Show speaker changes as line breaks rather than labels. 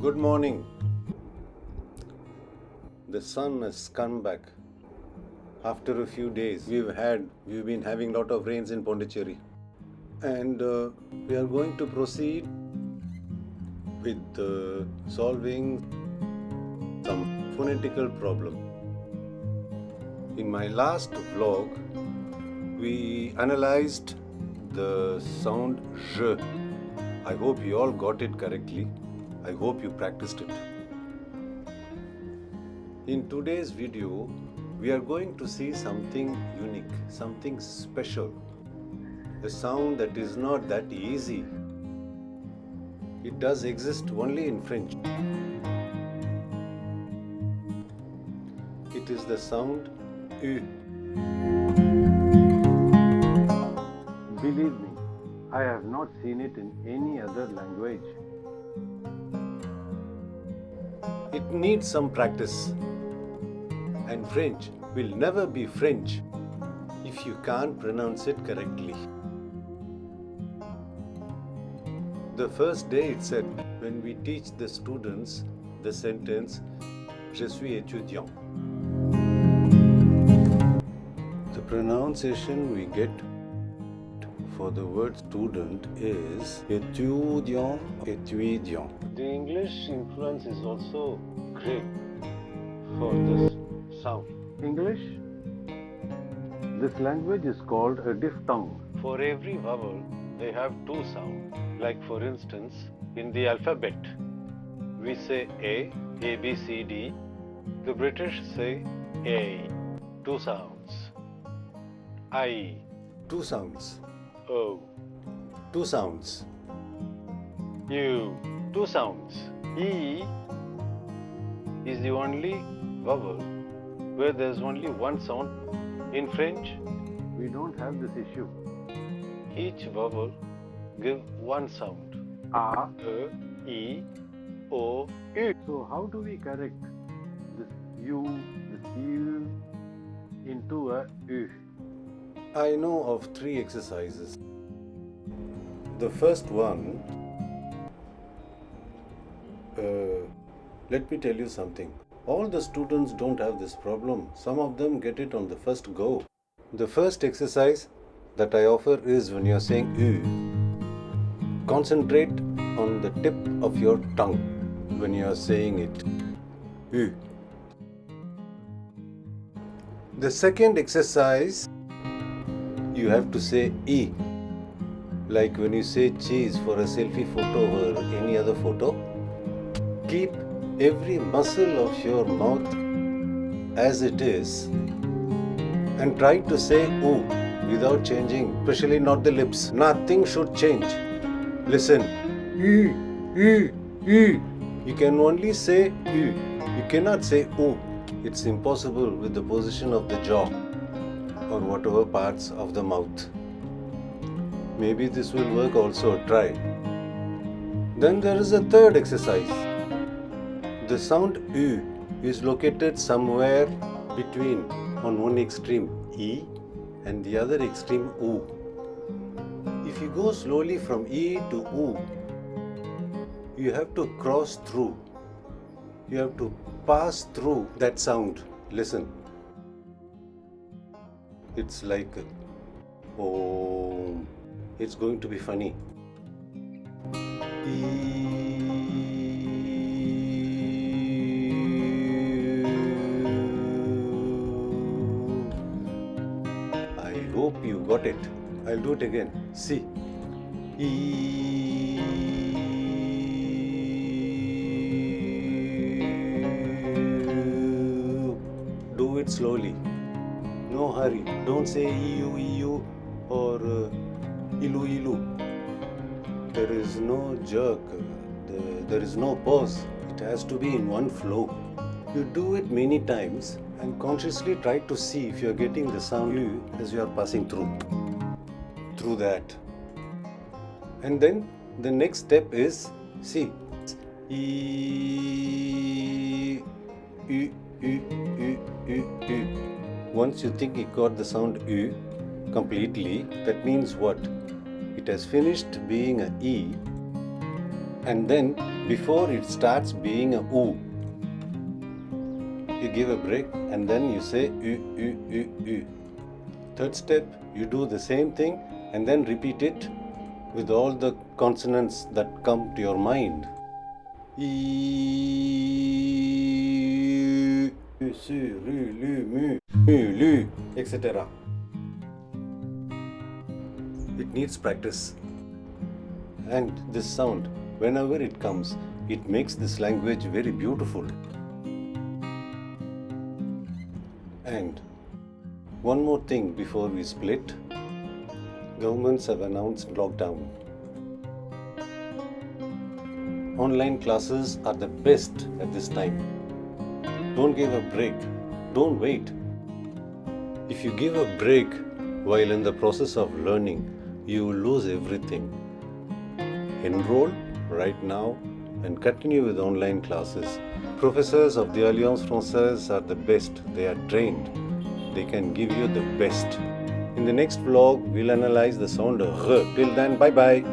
Good morning. The sun has come back. After a few days, we've been having a lot of rains in Pondicherry. And we are going to proceed with solving some phonetical problem. In my last vlog, we analyzed the sound j. I hope you all got it correctly. I hope you practiced it. In today's video, we are going to see something unique, something special. A sound that is not that easy. It does exist only in French. It is the sound U. Believe me, I have not seen it in any other language. It needs some practice. And French will never be French if you can't pronounce it correctly. The first day itself, when we teach the students the sentence Je suis étudiant, the pronunciation we get for the word student is étudiant, étudiant. The English influence is also great for this sound. English? This language is called a diphthong. For every vowel, they have two sounds. Like for instance, in the alphabet, we say A, B, C, D. The British say A, two sounds. I, two sounds. O, two sounds. U, two sounds. E is the only vowel where there's only one sound. In French, we don't have this issue. Each vowel give one sound. A, E, O, U. So how do we correct this U, this U into a U? I know of 3 exercises. The first one, let me tell you something. All the students don't have this problem. Some of them get it on the first go. The first exercise that I offer is when you're saying U. Concentrate on the tip of your tongue when you're saying it. U. The second exercise, you have to say E. Like when you say cheese for a selfie photo or any other photo, keep every muscle of your mouth as it is and try to say oo without changing, especially not the lips. Nothing should change. Listen. You can only say you. You cannot say oo. It's impossible with the position of the jaw or whatever parts of the mouth. Maybe this will work also. Try. Then there is a third exercise. The sound U is located somewhere between, on one extreme E and the other extreme U. If you go slowly from E to U, you have to cross through. You have to pass through that sound. Listen. It's like Om. It's going to be funny. I hope you got it. I'll do it again. See. Do it slowly. No hurry. Don't say EU or ilu. There is no jerk. There is no pause. It has to be in one flow. You do it many times and consciously try to see if you are getting the sound U as you are passing through that. And then the next step is see. Once you think you got the sound U completely, that means what? It has finished being a E And then before it starts being a oo, you give a break and then you say u, u, u, u. Third step, you do the same thing and then repeat it with all the consonants that come to your mind. E, su, ru, lu, mu, lu, etc. It needs practice. And this sound, whenever it comes, it makes this language very beautiful. And one more thing before we split. Governments have announced lockdown. Online classes are the best at this time. Don't give a break. Don't wait. If you give a break while in the process of learning, you will lose everything. Enroll right now and continue with online classes. Professors of the Alliance Française are the best. They are trained. They can give you the best. In the next vlog, we'll analyze the sound R. Till then, bye-bye.